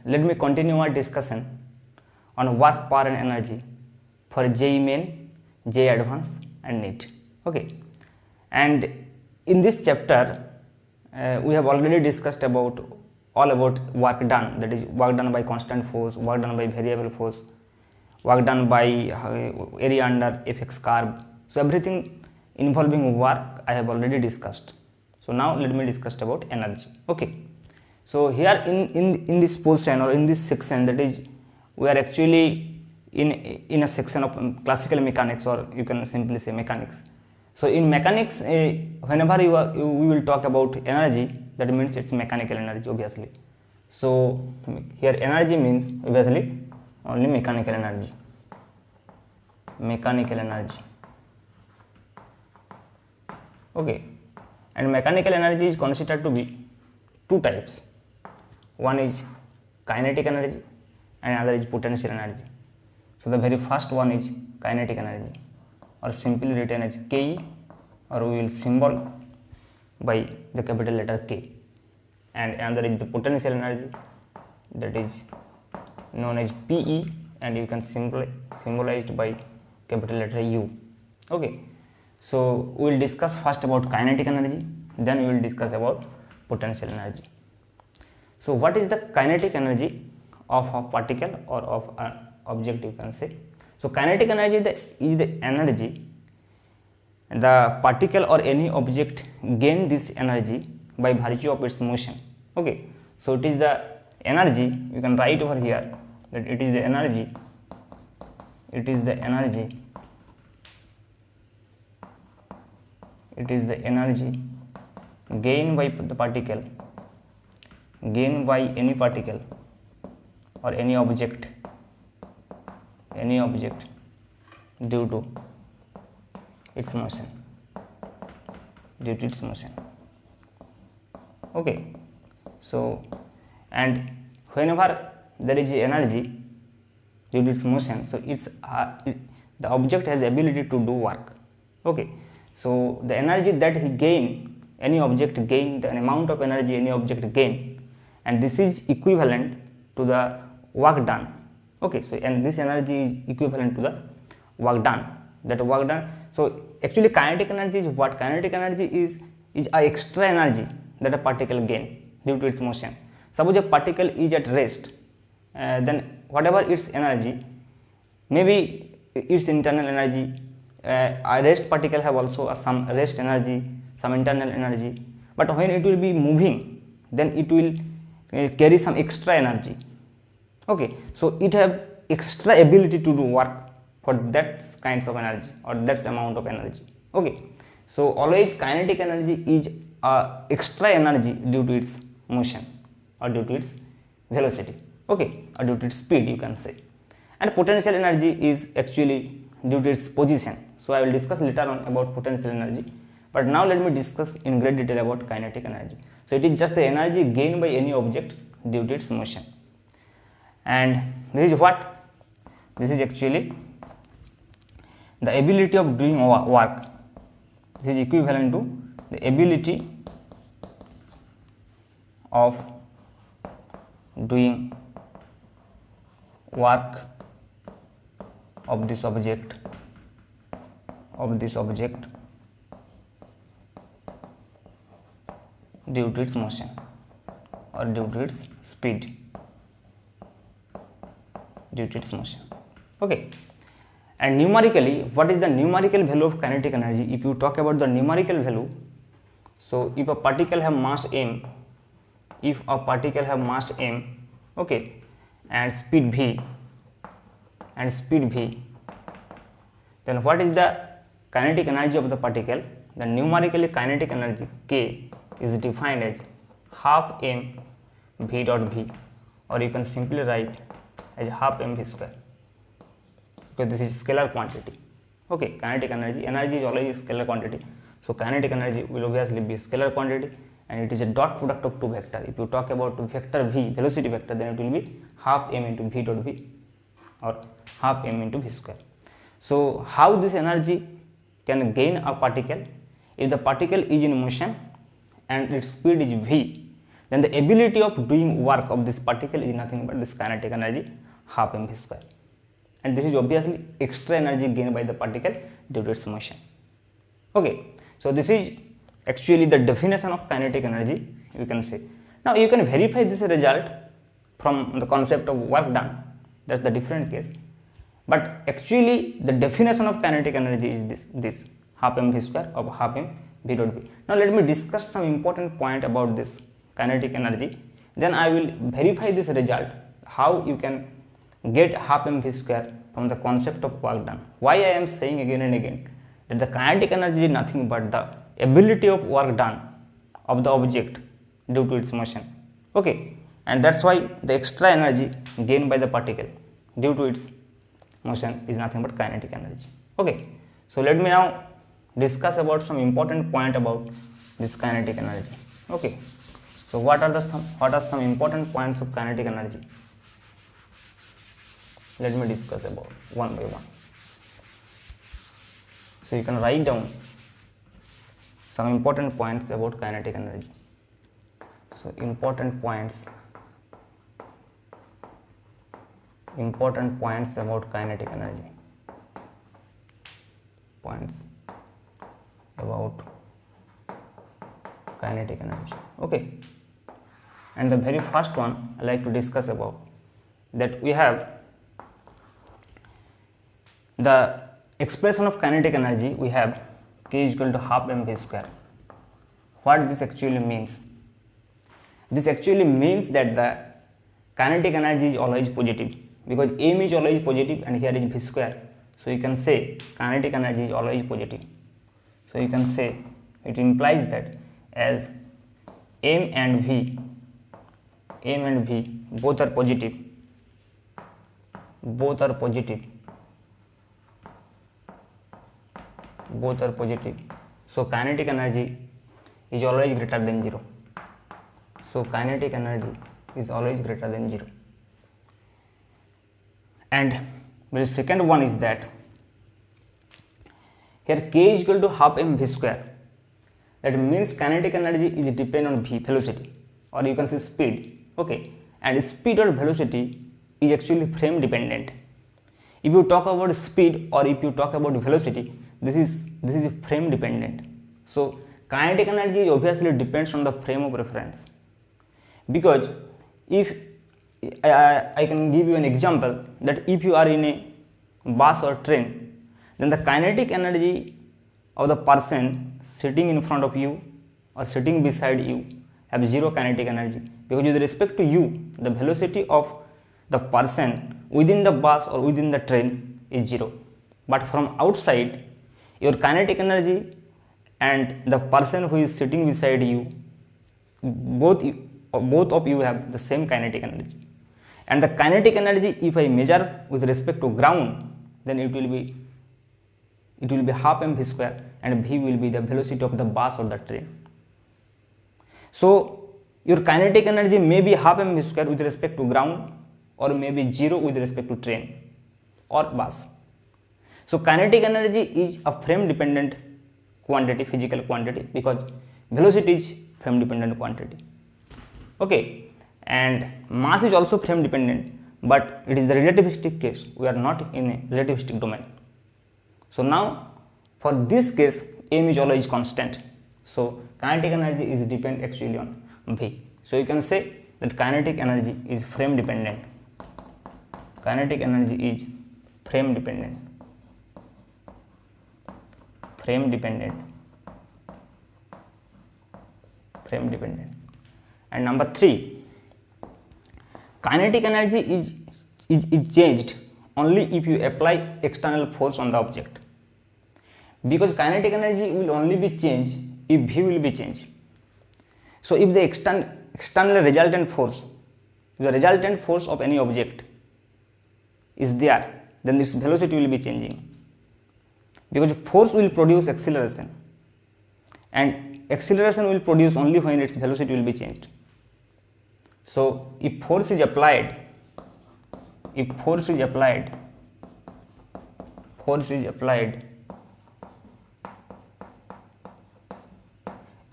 let me continue our discussion on work, power and energy for JEE Main, JEE Advanced and NEET. Okay, and in this chapter we have already discussed about all about work done, that is work done by constant force, work done by variable force, work done by area under Fx curve. So everything involving work I have already discussed. So now let me discuss about energy. Okay, so here in this portion or in this section, that is we are actually in a section of classical mechanics, or you can simply say mechanics. So in mechanics, whenever we will talk about energy, that means it's mechanical energy, obviously. So here energy means obviously only mechanical energy. Mechanical energy. Okay, and mechanical energy is considered to be two types. One is kinetic energy and another is potential energy. So the very first one is kinetic energy, or simply written as Ke, or we will symbol by the capital letter K. And another is the potential energy, that is known as Pe, and you can symbolized by capital letter U. Okay, so we will discuss first about kinetic energy, then we will discuss about potential energy. So what is the kinetic energy of a particle or of an object, you can say. So kinetic energy is the energy the particle or any object gain this energy by virtue of its motion. Okay, so it is the energy, you can write over here that it is the energy, it is the energy, it is the energy gained by the particle, gained by any particle or any object due to its motion, due to its motion. Okay, so and whenever there is energy due to its motion, so the object has ability to do work. Okay, so the energy that he gain, any object gain, the amount of energy any object gain, and this is equivalent to the work done. Okay, so and this energy is equivalent to the work done, that work done. So actually kinetic energy is what? Kinetic energy is a extra energy that a particle gain due to its motion. Suppose a particle is at rest, then whatever its energy, maybe its internal energy, a rest particle have also some rest energy, some internal energy, but when it will be moving, then it will carry some extra energy. Okay, so it have extra ability to do work for that kinds of energy or that amount of energy. Okay, so always kinetic energy is extra energy due to its motion or due to its velocity. Okay, or due to its speed, you can say. And potential energy is actually due to its position. So I will discuss later on about potential energy, but now let me discuss in great detail about kinetic energy. So it is just the energy gained by any object due to its motion. And this is what? This is actually the ability of doing work. This is equivalent to the ability of doing work of this object due to its motion or due to its speed, due to its motion. Okay, and numerically, what is the numerical value of kinetic energy? If you talk about the numerical value, so if a particle have mass m, okay, and speed v, then what is the kinetic energy of the particle? The numerically kinetic energy K is defined as half m v dot v, or you can simply write as half mv square, because this is scalar quantity. Okay, kinetic energy is always a scalar quantity, so kinetic energy will obviously be a scalar quantity, and it is a dot product of two vector. If you talk about vector v, velocity vector, then it will be half m into v dot v, or half m into v square. So how this energy can gain a particle? If the particle is in motion and its speed is v, then the ability of doing work of this particle is nothing but this kinetic energy half mv square, and this is obviously extra energy gained by the particle due to its motion. Okay, so this is actually the definition of kinetic energy, you can say. Now you can verify this result from the concept of work done, that's the different case, but actually the definition of kinetic energy is this half mv square of half m v dot v. Now let me discuss some important point about this kinetic energy, then I will verify this result how you can get half mv square from the concept of work done. Why I am saying again and again that the kinetic energy is nothing but the ability of work done of the object due to its motion. Okay, and that's why the extra energy gained by the particle due to its motion is nothing but kinetic energy. Okay, so let me now discuss about some important point about this kinetic energy. Okay, so what are some important points of kinetic energy? Let me discuss about one by one. So you can write down some important points about kinetic energy. So important points about kinetic energy. Points about kinetic energy. Okay, and the very first one I like to discuss about that we have the expression of kinetic energy. We have K is equal to half mv square. What this actually means? This actually means that the kinetic energy is always positive, because m is always positive and here is v square, so you can say kinetic energy is always positive. So you can say it implies that as m and v both are positive, so kinetic energy is always greater than 0. So kinetic energy is always greater than 0. And the second one is that here K is equal to half mv square. That means kinetic energy is dependent on v, velocity, or you can say speed. Okay, and speed or velocity is actually frame dependent. If you talk about speed or if you talk about velocity, this is frame dependent. So kinetic energy obviously depends on the frame of reference, because if I can give you an example that if you are in a bus or train, then the kinetic energy of the person sitting in front of you or sitting beside you have 0 kinetic energy, because with respect to you the velocity of the person within the bus or within the train is 0, but from outside your kinetic energy and the person who is sitting beside you, both of you have the same kinetic energy. And the kinetic energy, if I measure with respect to ground, then it will be half mv square, and v will be the velocity of the bus or the train. So your kinetic energy may be half mv square with respect to ground, or maybe 0 with respect to train or bus. So kinetic energy is a frame dependent quantity, physical quantity, because velocity is frame dependent quantity. Okay, and mass is also frame dependent, but it is the relativistic case. We are not in a relativistic domain. So now for this case m is always constant, so kinetic energy is depend actually on v. So you can say that kinetic energy is frame dependent. Kinetic energy is frame dependent. And number 3, kinetic energy is changed only if you apply external force on the object, because kinetic energy will only be changed if v will be changed. So if the external resultant force, if the resultant force of any object is there, then this velocity will be changing, because force will produce acceleration, and acceleration will produce only when its velocity will be changed. So if force is applied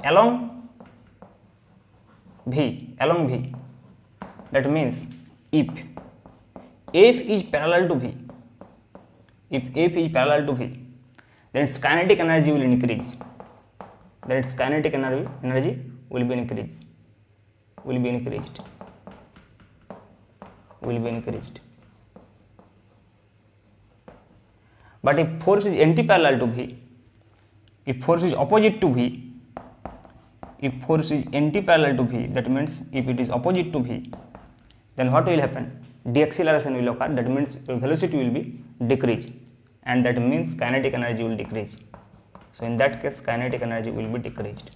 along V, along V, that means if F is parallel to V, if F is parallel to V, then its kinetic energy will increase. Then its kinetic energy will be increased. Will be increased. But if force is anti-parallel to V, if force is opposite to V, if force is anti-parallel to V, that means if it is opposite to V, then what will happen? Deceleration will occur, that means your velocity will be decreased, and that means kinetic energy will decrease. So in that case, kinetic energy will be decreased.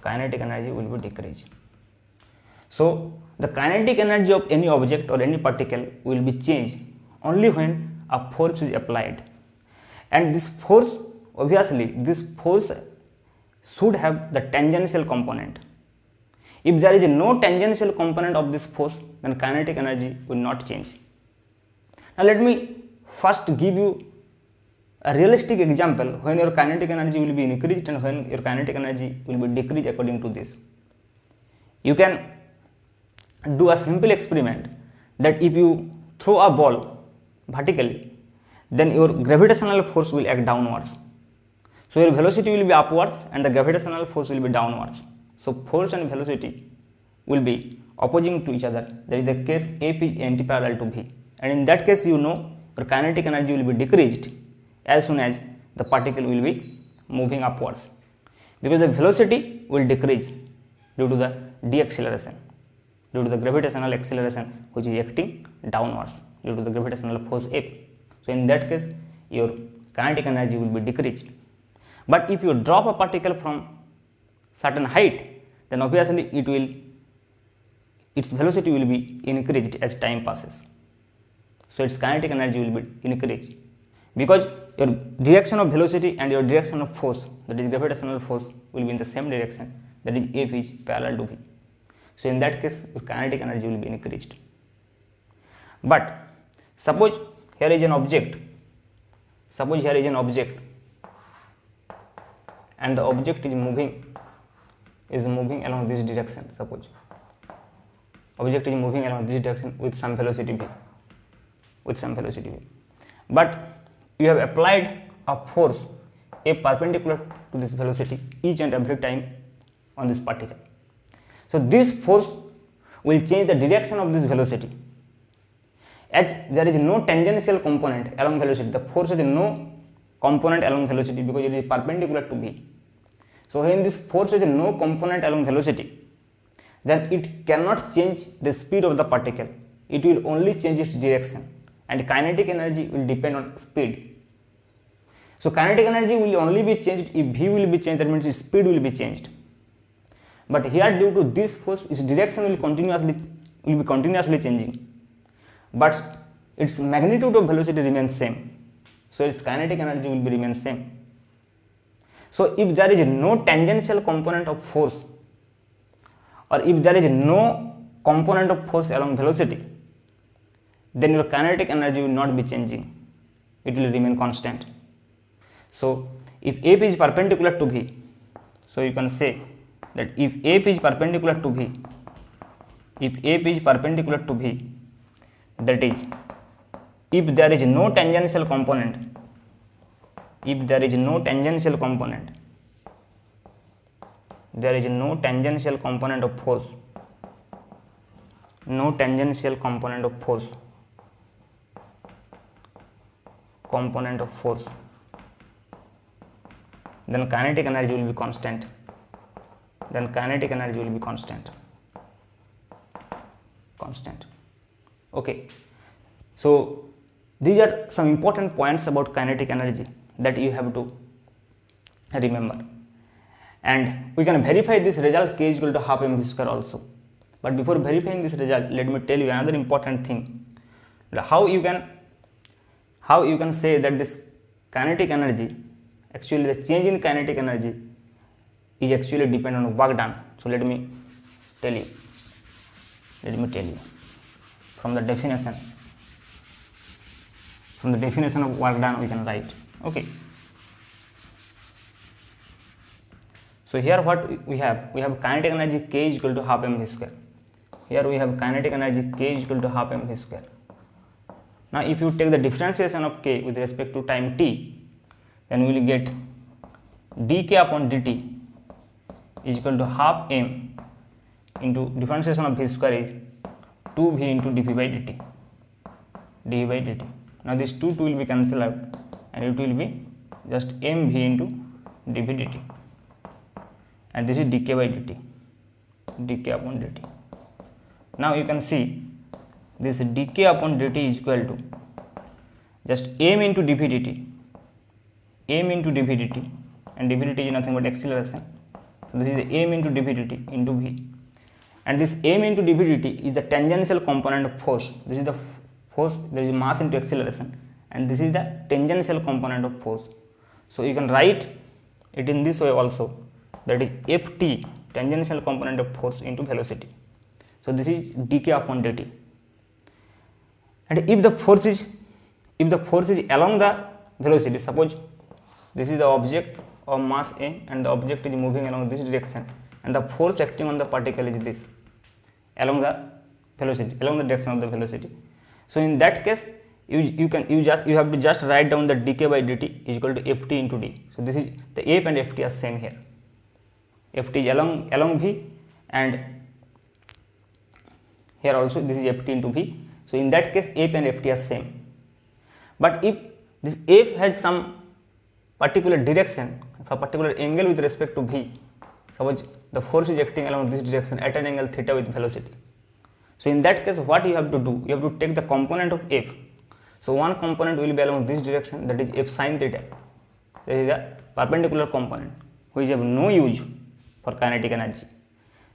Kinetic energy will be decreased. So the kinetic energy of any object or any particle will be changed only when a force is applied, and this force, obviously this force should have the tangential component. If there is no tangential component of this force, then kinetic energy will not change. Now let me first give you a realistic example when your kinetic energy will be increased and when your kinetic energy will be decreased according to this. You can do a simple experiment that if you throw a ball vertically, then your gravitational force will act downwards. So your velocity will be upwards and the gravitational force will be downwards. So force and velocity will be opposing to each other. That is the case F is anti-parallel to V, and in that case you know your kinetic energy will be decreased as soon as the particle will be moving upwards, because the velocity will decrease due to the deceleration, due to the gravitational acceleration which is acting downwards due to the gravitational force F. So in that case your kinetic energy will be decreased. But if you drop a particle from certain height, then obviously its velocity will be increased as time passes. So its kinetic energy will be increased, because your direction of velocity and your direction of force, that is gravitational force, will be in the same direction, that is F is parallel to V. So in that case your kinetic energy will be increased. But suppose here is an object, and the object is moving along this direction. Suppose object is moving along this direction with some velocity v, but you have applied a force A perpendicular to this velocity each and every time on this particle. So this force will change the direction of this velocity. As there is no tangential component along velocity, the force has no component along velocity because it is perpendicular to V. So when this force has no component along velocity, then it cannot change the speed of the particle. It will only change its direction, and kinetic energy will depend on speed. So kinetic energy will only be changed if V will be changed, that means its speed will be changed. But here, due to this force, its direction will be continuously changing, but its magnitude of velocity remains same. So its kinetic energy will be remain same. So if there is no tangential component of force, or if there is no component of force along velocity, then your kinetic energy will not be changing. It will remain constant. So if F is perpendicular to V, so you can say that if F is perpendicular to V, that is, if there is no tangential component, there is no tangential component of force, then kinetic energy will be constant. Okay, so these are some important points about kinetic energy that you have to remember, and we can verify this result K is equal to half mv square also. But before verifying this result, let me tell you another important thing, that how you can say that this kinetic energy, actually the change in kinetic energy is actually depend on work done. So let me tell you from the definition of work done we can write. Okay, So here what we have kinetic energy K is equal to half mv square. Here we have kinetic energy K is equal to half mv square. Now if you take the differentiation of K with respect to time t, then we will get dk upon dt is equal to half m into differentiation of v square is 2v into dv by dt. Now this 2 will be cancelled out and it will be just mv into dv dt, and this is dk by dt, dk upon dt. Now you can see this dk upon dt is equal to just m into dv dt, and dv dt is nothing but acceleration. So this is m into dv dt into v, and this m into dv dt is the tangential component of force. This is the force, there is mass into acceleration, and this is the tangential component of force. So you can write it in this way also, that is ft, tangential component of force, into velocity. So this is dk upon dt. And if the force is along the velocity, suppose this is the object of mass m and the object is moving along this direction, and the force acting on the particle is this, along the velocity, along the direction of the velocity. So in that case you have to just write down the dk by dt is equal to ft into d. So this is the f and ft are same here. Ft is along v, and here also this is ft into v. So in that case f and ft are same. But if this f has some particular direction, a particular angle with respect to v, suppose the force is acting along this direction at an angle theta with velocity. So in that case what you have to do, you have to take the component of f. So one component will be along this direction, that is f sin theta. This is a perpendicular component which have no use for kinetic energy.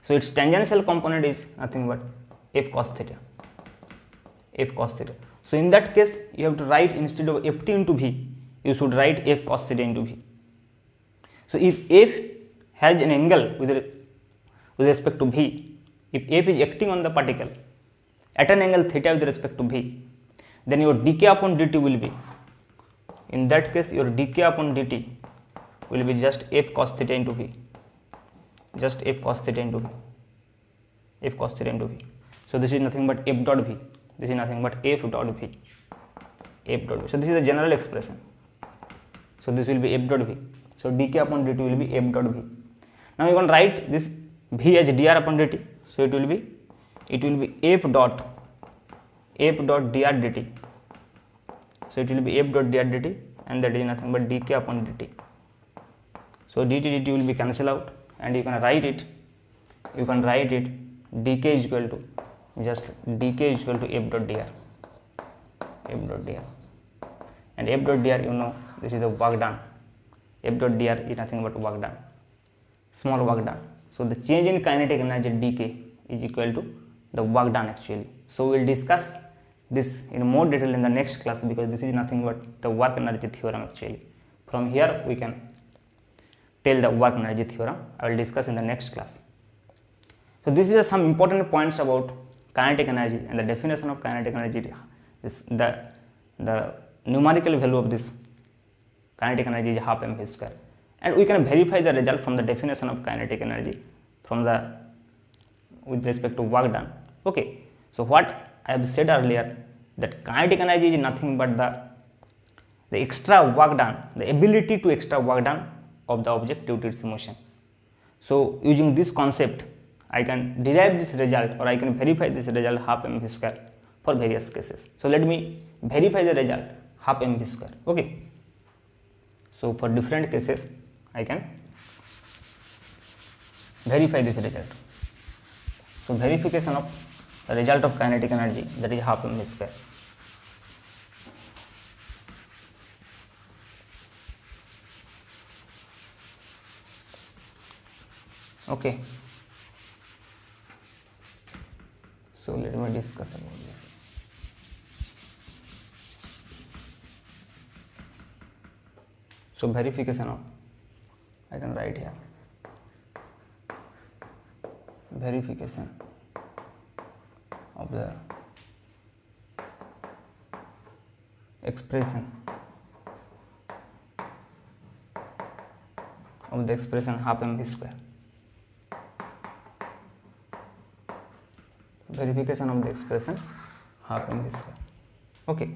So its tangential component is nothing but f cos theta. So in that case you have to write, instead of ft into v, you should write f cos theta into v. So if f has an angle with respect to v, if f is acting on the particle at an angle theta with respect to v, then your dk upon dt will be, in that case your dk upon dt will be just f cos theta into v, just f cos theta into v. So this is nothing but f dot v, this is nothing but f dot v. So this is the general expression. So this will be f dot v. So dk upon dt will be f dot v. Now you can write this v as dr upon dt. So it will be f dot dr dt. So it will be f dot dr dt, and that is nothing but dk upon dt. So dt will be cancelled out, and you can write it dk is equal to just f dot dr, and f dot dr, you know, this is the work done. F dot dr is nothing but work done, small work done. So the change in kinetic energy dk is equal to the work done actually. So we will discuss this in more detail in the next class, because this is nothing but the work energy theorem actually. From here we can tell the work energy theorem. I will discuss in the next class. So this is some important points about kinetic energy, and the definition of kinetic energy is the numerical value of this kinetic energy is half mv square, and we can verify the result from the definition of kinetic energy with respect to work done. Okay, so what I have said earlier, that kinetic energy is nothing but the extra work done, the ability to extra work done of the object due to its motion. So using this concept I can derive this result, or I can verify this result half mv square for various cases. So let me verify the result half mv square. Okay, so for different cases I can verify this result. So verification of the result of kinetic energy, that is half mv square. Okay, so let me discuss about this. So verification of, I can write here, verification of the expression of the expression half mv square. Verification of the expression half mv square. Okay,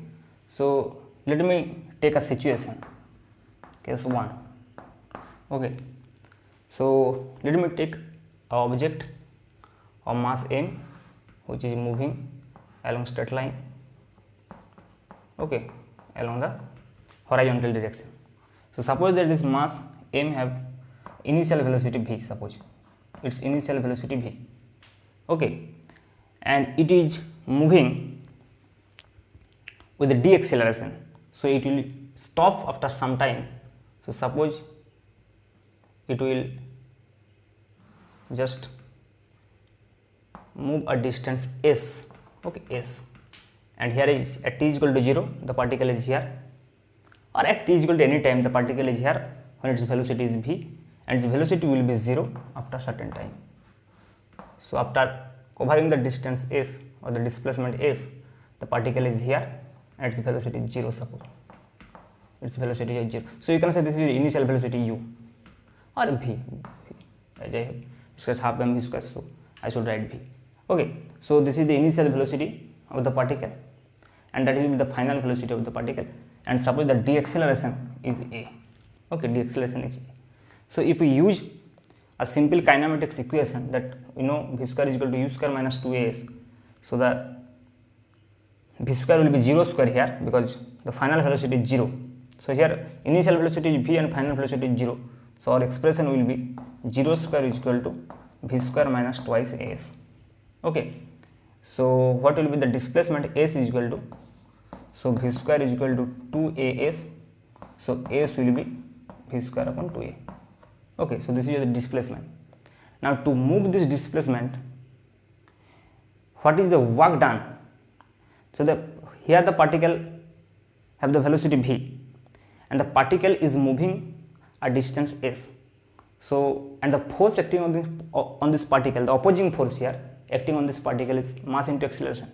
so let me take a situation, case 1. Okay, so let me take an object of mass m which is moving along straight line, okay, along the horizontal direction. So suppose that this mass m have initial velocity v, suppose its initial velocity v, okay, and it is moving with the deceleration, so it will stop after some time. So suppose it will just move a distance s, okay, s, and here is at t is equal to 0, the particle is here, or at t is equal to any time, the particle is here when its velocity is v, and its velocity will be 0 after certain time. So after covering the distance s or the displacement s, the particle is here and its velocity is 0, suppose its velocity is 0. So you can say this is initial velocity u or v, as I have discussed half mv square, so I should write v. Okay, so this is the initial velocity of the particle, and that will be the final velocity of the particle, and suppose the deceleration is a, okay, deceleration is a. So if we use a simple kinematics equation that v square is equal to u square minus 2as, so the v square will be 0 square here because the final velocity is 0. So here initial velocity is v and final velocity is 0. So our expression will be 0 square is equal to v square minus twice as. Okay, so what will be the displacement? S is equal to, so v square is equal to 2as, so s will be v square upon 2a. Okay, so this is the displacement. Now to move this displacement, what is the work done? So here the particle have the velocity v, and the particle is moving a distance s. So and the force acting on this particle, the opposing force here acting on this particle is mass into acceleration.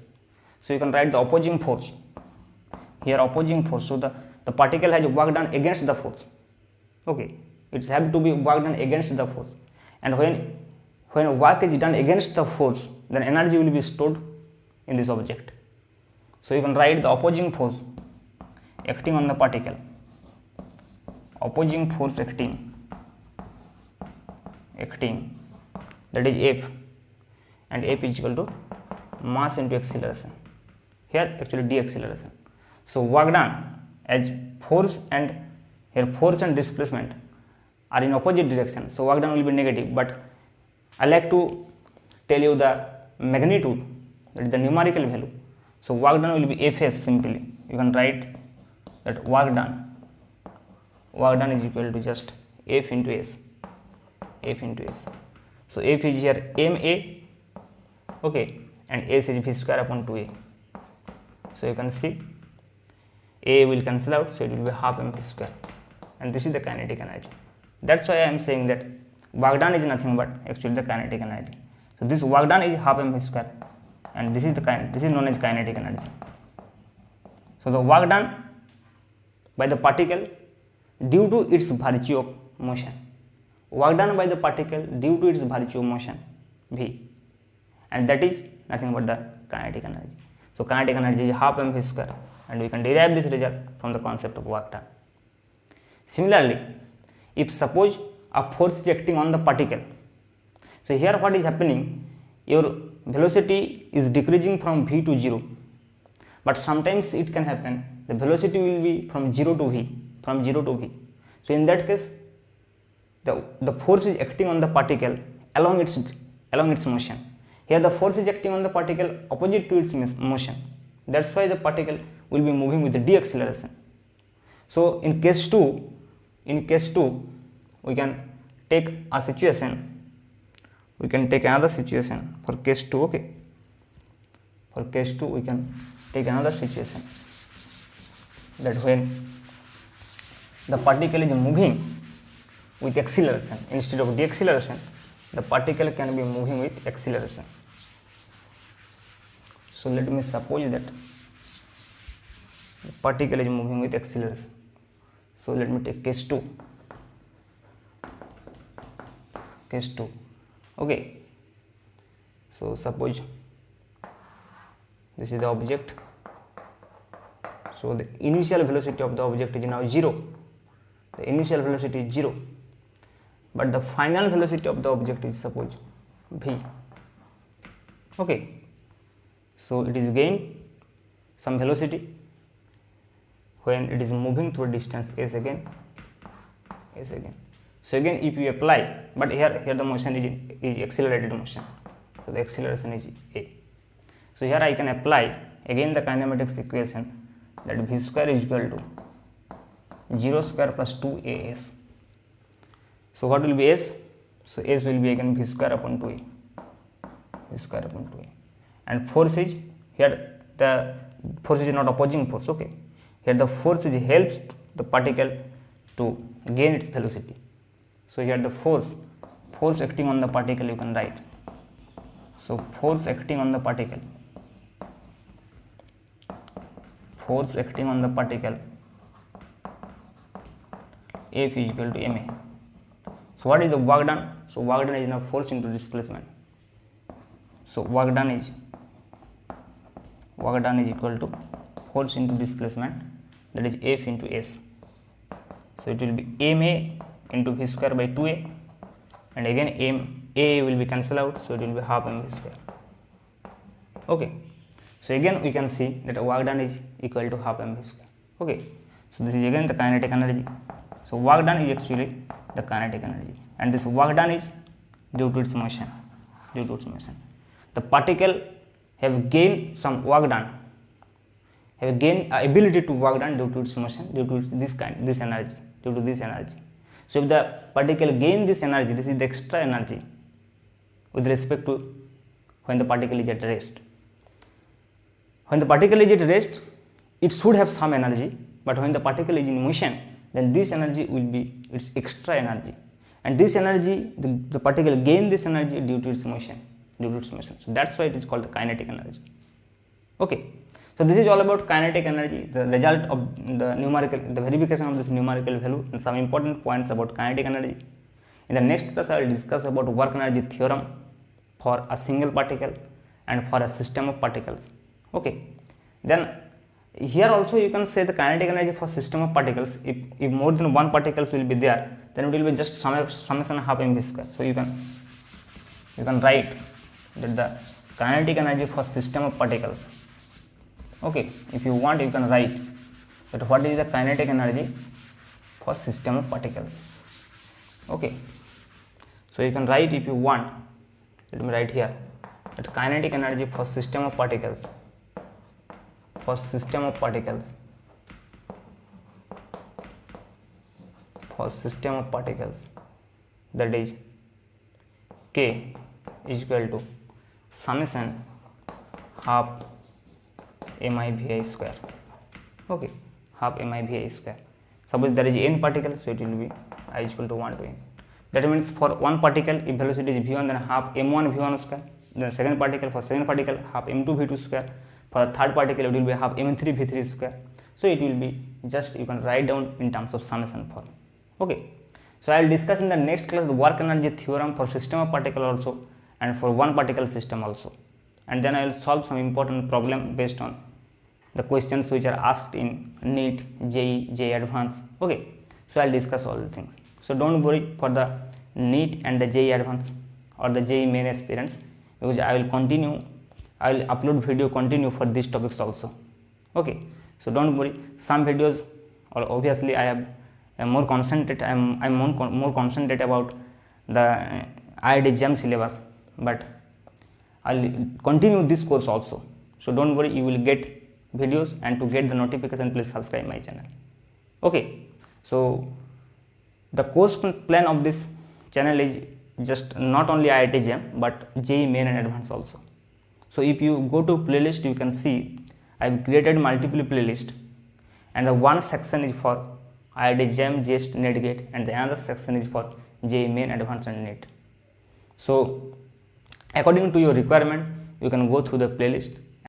So you can write the opposing force here, opposing force. So the particle has work done against the force. Okay, it's have to be work done against the force, and when work is done against the force, then energy will be stored in this object. So you can write the opposing force acting on the particle, opposing force acting, that is F, and F is equal to mass into acceleration, here actually deceleration. So work done as force, and here force and displacement are in opposite direction, so work done will be negative, but I like to tell you the magnitude, that is the numerical value. So work done will be Fs, simply you can write that work done is equal to just F into S, F into S. So F is here ma, okay, and S is v square upon 2a. So you can see a will cancel out, so it will be half mv square, and this is the kinetic energy. That's why I am saying that work done is nothing but actually the kinetic energy. So this work done is half mv square, and this is known as kinetic energy. So the work done by the particle due to its virtue of motion, work done by the particle due to its virtue of motion v, and that is nothing but the kinetic energy. So kinetic energy is half mv square, and we can derive this result from the concept of work done. Similarly, if suppose a force is acting on the particle, so here what is happening, your velocity is decreasing from v to 0, but sometimes it can happen the velocity will be from 0 to v, from 0 to v. So in that case the force is acting on the particle along its motion. Here the force is acting on the particle opposite to its motion, that's why the particle will be moving with the deceleration. So in case 2 we can take a situation, we can take another situation for case 2. Okay, for case 2 we can take another situation, that when the particle is moving with acceleration instead of deceleration, the particle can be moving with acceleration. So let me suppose that the particle is moving with acceleration. So let me take case 2. phase 2. Okay, so suppose this is the object, so the initial velocity of the object is now 0, the initial velocity is 0, but the final velocity of the object is suppose v. Okay, so it is gain some velocity when it is moving through a distance s again. So again if you apply, but here the motion is accelerated motion, so the acceleration is a. So here I can apply again the kinematics equation, that v square is equal to 0 square plus 2as. So what will be s? So s will be again v square upon 2a, and force is, here the force is not opposing force. Okay, here the force is helps the particle to gain its velocity. So here the force acting on the particle you can write. So force acting on the particle, F is equal to ma. So what is the work done? So work done is now force into displacement. So work done is equal to force into displacement, that is F into s. So it will be ma into v square by 2a, and again a will be cancelled out, so it will be half mv square. Okay, so again we can see that work done is equal to half mv square. Okay, so this is again the kinetic energy. So work done is actually the kinetic energy, and this work done is due to its motion. The particle have gained some work done, have gained ability to work done due to its motion, due to this energy. So if the particle gain this energy, this is the extra energy with respect to when the particle is at rest. When the particle is at rest, it should have some energy, but when the particle is in motion, then this energy will be its extra energy, and this energy, the particle gain this energy due to its motion. So that's why it is called the kinetic energy. Okay, so this is all about kinetic energy, the result of the verification of this numerical value, and some important points about kinetic energy. In the next class I will discuss about work energy theorem for a single particle and for a system of particles. Okay, then here also you can say the kinetic energy for system of particles, if more than one particles will be there, then it will be just summation half mv square. So you can write that the kinetic energy for system of particles. Okay, if you want you can write that what is the kinetic energy for system of particles. Okay, so you can write if you want, let me write here that kinetic energy for system of particles, that is k is equal to summation half mi vi square. Okay, half mi vi square. Suppose there is n particles, so it will be I is equal to 1 to n. That means for one particle, if velocity is v1, then half m1 v1 square. Then second particle, for second particle half m2 v2 square. For the third particle it will be half m3 v3 square. So it will be just, you can write down in terms of summation form. Okay, so I will discuss in the next class the work energy theorem for system of particle also, and for one particle system also, and then I will solve some important problem based on the questions which are asked in NEET, JEE, JEE Advanced. Okay, so I will discuss all the things. So don't worry for the NEET and the JEE Advanced or the JEE main aspirants, because I will upload video continue for these topics also. Okay, so don't worry, some videos, or obviously I'm more concentrated about the IIT JAM syllabus, but I'll continue this course also. So don't worry, you will get videos, and to get the notification please subscribe my channel. Okay, so the course plan of this channel is just not only IIT JAM but JEE main and advanced also. So if you go to playlist, you can see I've created multiple playlists, and the one section is for IIT JAM, JEST, NET GATE, and the another section is for JEE main, advanced, and NET. So according to your requirement, you can go through the playlist